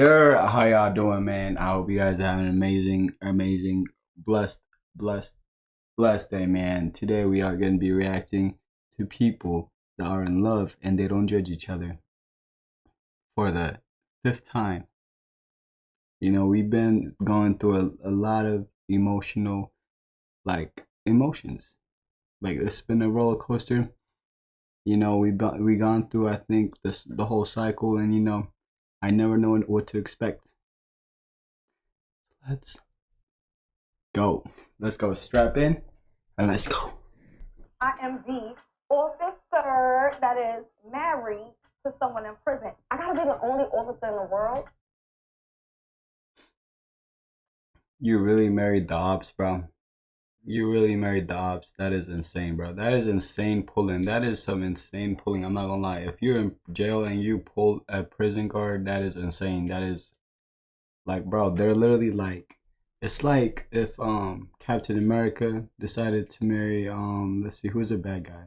How y'all doing, man? I hope you guys are having an amazing, blessed, blessed, blessed day, man. Today we are going to be reacting to people that are in love and they don't judge each other for the fifth time. You know, we've been going through a lot of emotions. Like it's been a roller coaster. You know, we gone through, I think, the whole cycle, and I never know what to expect. Let's go. Let's go. Strap in and let's go. I am the officer that is married to someone in prison. I gotta be the only officer in the world. You really married the ops, bro. You really married the ops. That is insane, bro. That is insane pulling. That is some insane pulling. I'm not gonna lie. If you're in jail and you pull a prison guard, that is insane. That is like, bro, they're literally like, it's like if Captain America decided to marry let's see, who's the bad guy?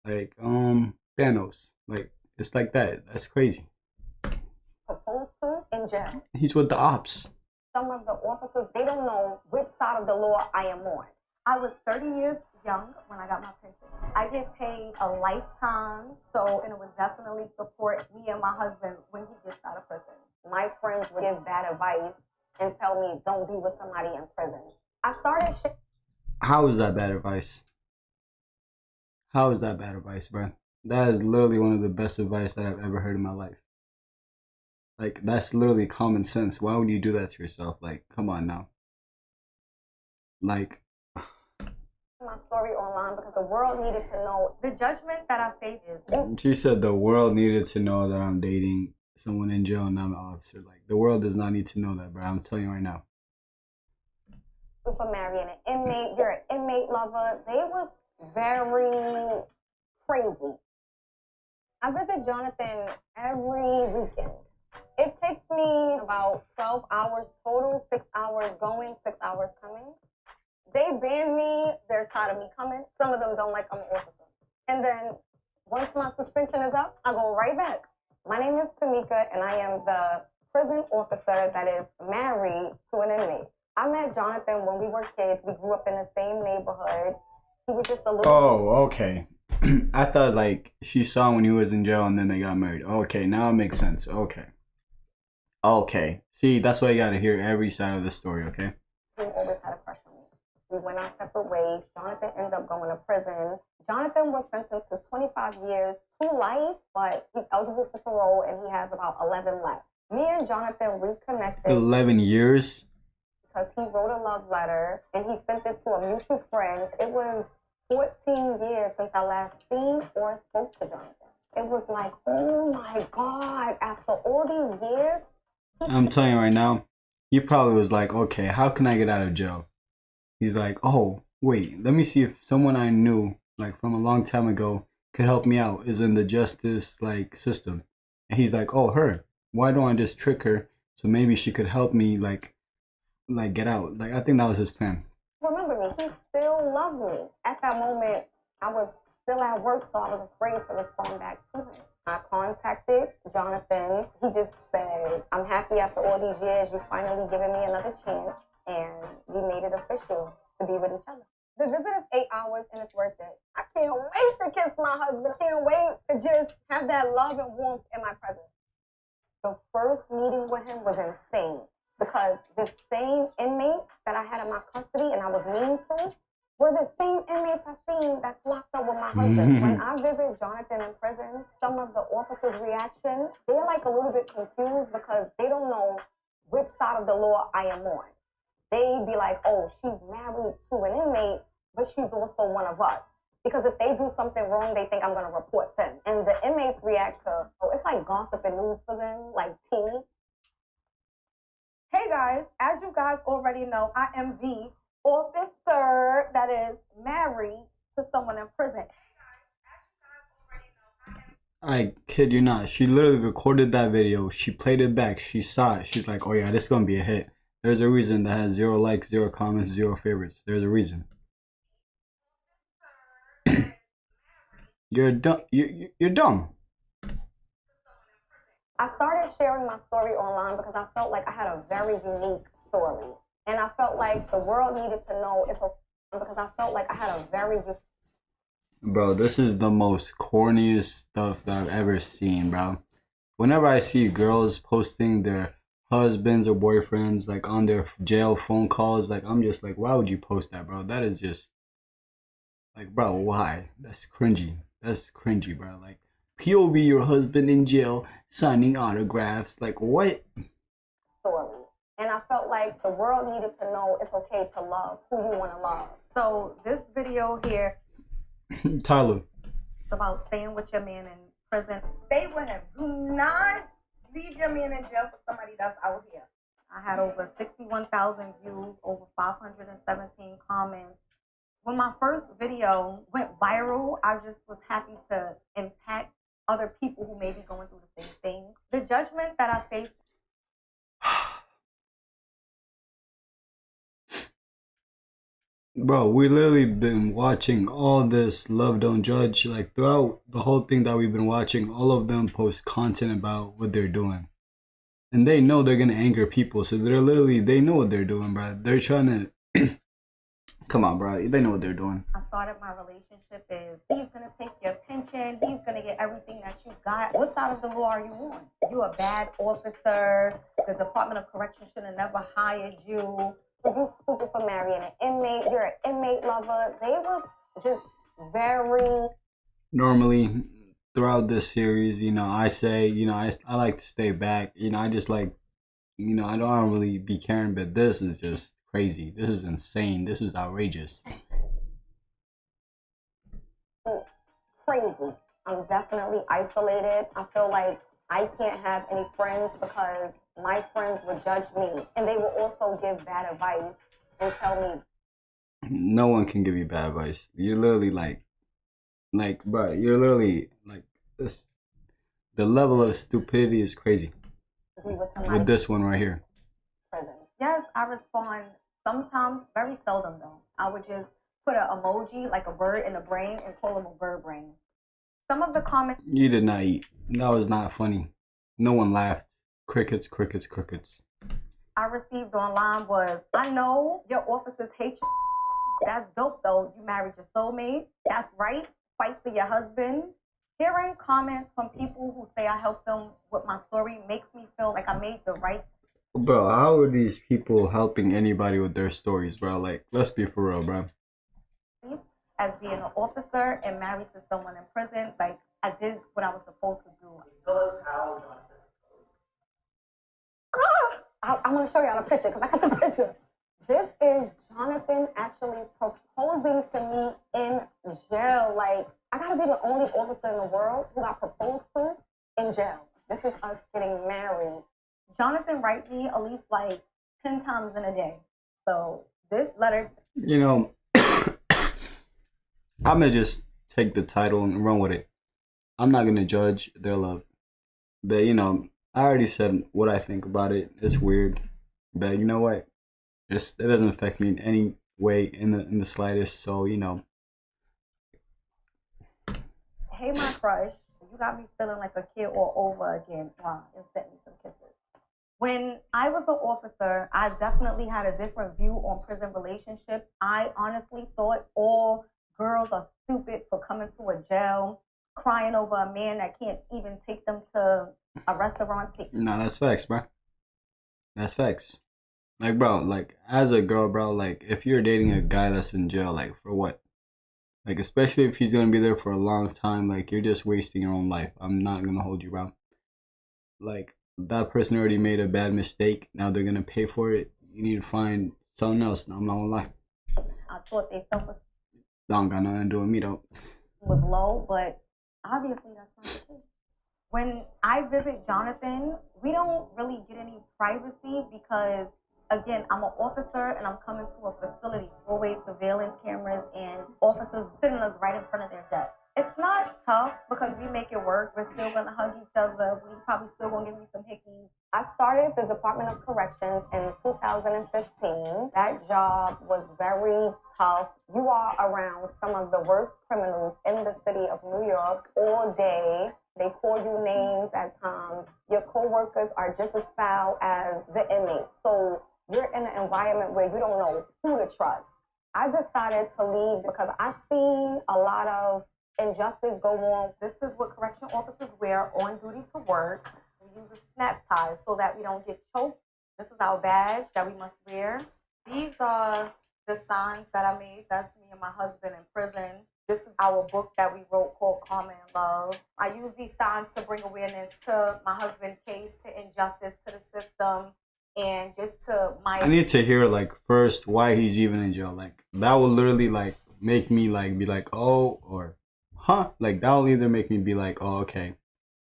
Like Thanos. Like it's like that. That's crazy. Proposed to in jail. He's with the ops. Some of the officers, they don't know which side of the law I am on. I was 30 years young when I got my pension. I get paid a lifetime, and it would definitely support me and my husband when he gets out of prison. My friends would give bad advice and tell me, don't be with somebody in prison. I started How is that bad advice? How is that bad advice, bro? That is literally one of the best advice that I've ever heard in my life. Like, that's literally common sense. Why would you do that to yourself? Like, come on now. Like, my story online because the world needed to know the judgment that I face is. She said the world needed to know that I'm dating someone in jail and I'm an officer. Like, the world does not need to know that, bro. I'm telling you right now. For marrying an inmate, you're an inmate lover. They was very crazy. I visit Jonathan every weekend. It takes me about 12 hours total, 6 hours going, 6 hours coming. They ban me. They're tired of me coming. Some of them don't like I'm an officer. And then once my suspension is up, I go right back. My name is Tamika, and I am the prison officer that is married to an inmate. I met Jonathan when we were kids. We grew up in the same neighborhood. He was just a little... Oh, okay. I thought, like, she saw him when he was in jail and then they got married. Okay, now it makes sense. Okay. Okay. See, that's why you gotta hear every side of the story, okay? He always had a crush on me. We went our separate ways. Jonathan ended up going to prison. Jonathan was sentenced to 25 years to life, but he's eligible for parole and he has about 11 left. Me and Jonathan reconnected. 11 years? Because he wrote a love letter and he sent it to a mutual friend. It was 14 years since I last seen or spoke to Jonathan. It was like, oh my God, after all these years. I'm telling you right now, he probably was like, okay, how can I get out of jail? He's like, oh, wait, let me see if someone I knew, like from a long time ago, could help me out, is in the justice, like, system. And he's like, oh, her. Why don't I just trick her so maybe she could help me, like get out? Like, I think that was his plan. Remember me, he still loved me. At that moment, I was still at work, so I was afraid to respond back to him. I contacted Jonathan. He just said, I'm happy after all these years, you finally given me another chance, and we made it official to be with each other. The visit is 8 hours, and it's worth it. I can't wait to kiss my husband. I can't wait to just have that love and warmth in my presence. The first meeting with him was insane because the same inmates that I had in my custody and I was mean to were the same inmates I seen that's locked up with my husband. When I visit Jonathan in prison, some of the officers' reaction, they're like a little bit confused because they don't know which side of the law I am on. They be like, oh, she's married to an inmate, but she's also one of us. Because if they do something wrong, they think I'm going to report them. And the inmates react to, oh, it's like gossip and news for them, like teens. Hey guys, as you guys already know, I am the officer that is married to someone in prison. I kid you not. She literally recorded that video. She played it back. She saw it. She's like, oh yeah, this is going to be a hit. There's a reason that has 0 likes, 0 comments, 0 favorites. There's a reason. You're dumb. You're dumb. I started sharing my story online because I felt like I had a very unique story. And I felt like the world needed to know it's okay because I felt like I had a very Bro, this is the most corniest stuff that I've ever seen, bro. Whenever I see girls posting their husbands or boyfriends like on their jail phone calls, like I'm just like, why would you post that, bro? That is just like, bro, why? That's cringy. That's cringy, bro. Like POV your husband in jail signing autographs. Like what? story. And I felt like the world needed to know it's okay to love who you want to love. So this video here Tyler. is about staying with your man in prison. Stay with him. Do not leave your man in jail for somebody that's out here. I had over 61,000 views, over 517 comments. When my first video went viral, I just was happy to impact other people who may be going through the same thing. The judgment that I faced. Bro, we literally been watching all this Love Don't Judge. Like throughout the whole thing that we've been watching, all of them post content about what they're doing. And they know they're gonna anger people, so they know what they're doing, bro. They're trying to come on, bro. They know what they're doing. I started my relationship is he's gonna take your pension, he's gonna get everything that you got. What side of the law are you on? You a bad officer. The Department of Correction should have never hired you. You stupid for marrying an inmate. You're an inmate lover. They was just very. Normally, throughout this series, I say, I like to stay back. I just like, I don't really be caring, but this is just crazy. This is insane. This is outrageous. Crazy. I'm definitely isolated. I feel like I can't have any friends because my friends would judge me and they will also give bad advice and tell me. No one can give you bad advice. You're literally bro, you're literally like this. The level of stupidity is crazy. With this one right here. Prison. Yes, I respond sometimes, very seldom though. I would just put an emoji like a bird in a brain and call them a bird brain. Some of the comments. You did not eat. That was not funny. No one laughed. Crickets, crickets, crickets. I received online was, I know your officers hate you. That's dope though. You married your soulmate. That's right. Fight for your husband. Hearing comments from people who say I helped them with my story makes me feel like I made the right. Bro, how are these people helping anybody with their stories, bro? Like, let's be for real, bro. As being an officer and married to someone in prison, like I did what I was supposed to do. Tell us how Jonathan. I want to show y'all the picture because I got the picture. This is Jonathan actually proposing to me in jail. Like, I gotta be the only officer in the world who got proposed to in jail. This is us getting married. Jonathan writes me at least like 10 times in a day. So this letter. I'm gonna just take the title and run with it. I'm not gonna judge their love. But, I already said what I think about it. It's weird. But you know what? It doesn't affect me in any way in the slightest. So Hey, my crush, you got me feeling like a kid all over again. Wow, and sent me some kisses. When I was an officer, I definitely had a different view on prison relationships. I honestly thought all girls are stupid for coming to a jail, crying over a man that can't even take them to a restaurant. No, that's facts, bro. That's facts. Like, bro, like, as a girl, bro, like, if you're dating a guy that's in jail, like, for what? Like, especially if he's gonna be there for a long time, like, you're just wasting your own life. I'm not gonna hold you, bro. Like, that person already made a bad mistake. Now they're gonna pay for it. You need to find something else. I'm not gonna lie. I thought they self was Don't got nothing to do with me, though. Was low, but obviously that's not the case. When I visit Jonathan, we don't really get any privacy because, again, I'm an officer and I'm coming to a facility, always surveillance cameras and officers sitting us right in front of their desk. It's not tough because we make it work. We're still gonna hug each other. We probably still gonna give me some hickeys. I started the Department of Corrections in 2015. That job was very tough. You are around some of the worst criminals in the city of New York all day. They call you names at times. Your coworkers are just as foul as the inmates. So you're in an environment where you don't know who to trust. I decided to leave because I seen a lot of injustice go on. This is what correction officers wear on duty to work. We use a snap tie so that we don't get choked. This is our badge that we must wear. These are the signs that I made. That's me and my husband in prison. This is our book that we wrote called Karma and Love. I use these signs to bring awareness to my husband's case, to injustice, to the system, and just to my... I need to hear like first why he's even in jail. Like that will literally like make me like be like, oh, or huh? Like that will either make me be like, oh, okay,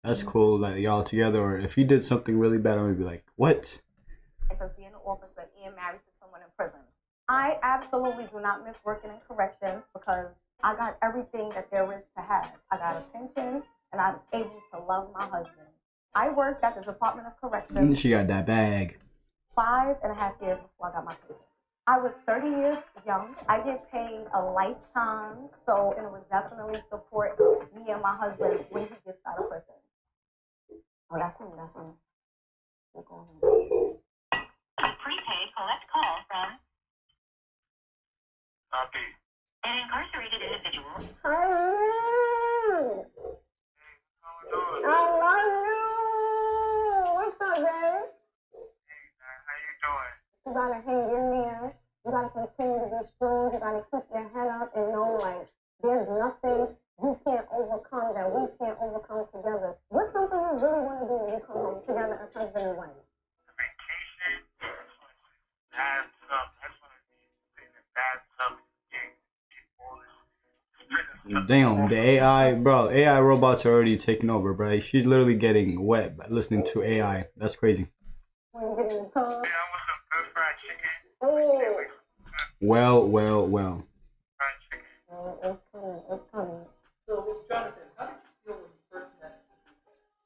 that's cool, like y'all together, or if he did something really bad, I'm gonna be like, what? It's just being an officer and married to someone in prison. I absolutely do not miss working in corrections because I got everything that there is to have. I got attention and I'm able to love my husband. I worked at the Department of Corrections. And she got that bag. 5.5 years before I got my pension. I was 30 years young. I get paid a lifetime, so it would definitely support me and my husband when he gets out of prison. Oh, that's him. That's him. Prepaid collect call from an incarcerated individual. Hi. I love you. What's up, babe? How you doing? You gotta hang in there. You gotta continue to be strong. You gotta keep your head up and know, like, there's nothing you can't overcome that we can't overcome together. What's something you really want to do when you come home together as husband and wife? Vacation. Bathtub. That's what I mean. In the bathtub. Damn, the AI, bro, AI robots are already taking over, bro. She's literally getting wet by listening to AI. That's crazy. When you get in the tub. Yeah, I want some good fried chicken. Oh. Well. Fried chicken. Oh, it's coming. It's coming. So, Jonathan, how did you feel when you first met him?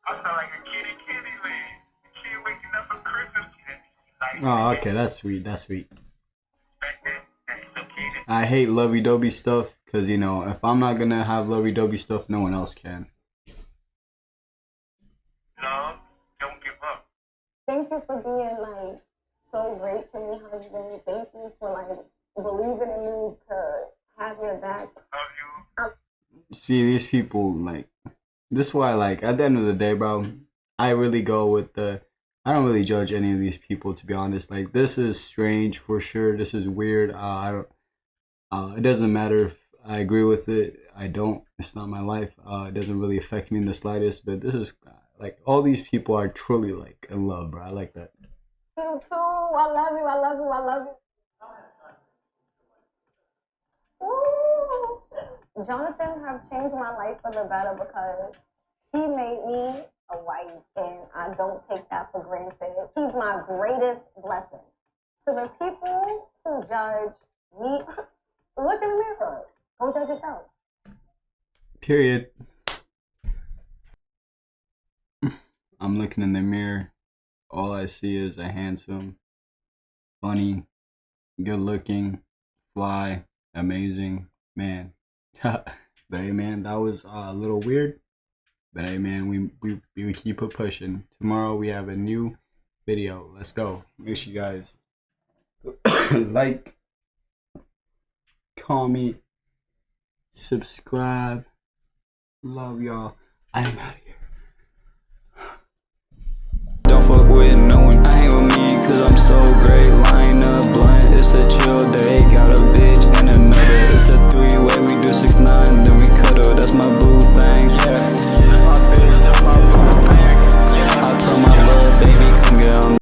I felt like a kid in Candyland. A kid waking up for Christmas. Oh, okay, that's sweet. That's sweet. Expected that he's okay. I hate lovey-dovey stuff because, you know, if I'm not gonna have lovey-dovey stuff, no one else can. Love, don't give up. Thank you for being, like, so great to me, husband. Thank you for, like, believing in me to have your back. Love you. See, these people, like, this is why, like, at the end of the day, bro, I really go with I don't really judge any of these people, to be honest. Like, this is strange for sure. This is weird. It doesn't matter if I agree with it. I don't. It's not my life. It doesn't really affect me in the slightest. But this is, like, all these people are truly, like, in love, bro. I like that. You too. I love you. I love you. I love you. Ooh. Jonathan have changed my life for the better because he made me a wife, and I don't take that for granted. He's my greatest blessing. To the people who judge me, look in the mirror. Don't judge yourself. Period. I'm looking in the mirror. All I see is a handsome, funny, good-looking, fly, amazing man. But hey, man, that was a little weird. But hey, man, we keep it pushing. Tomorrow we have a new video. Let's go. Make sure you guys like, comment, subscribe. Love y'all. I'm out of here.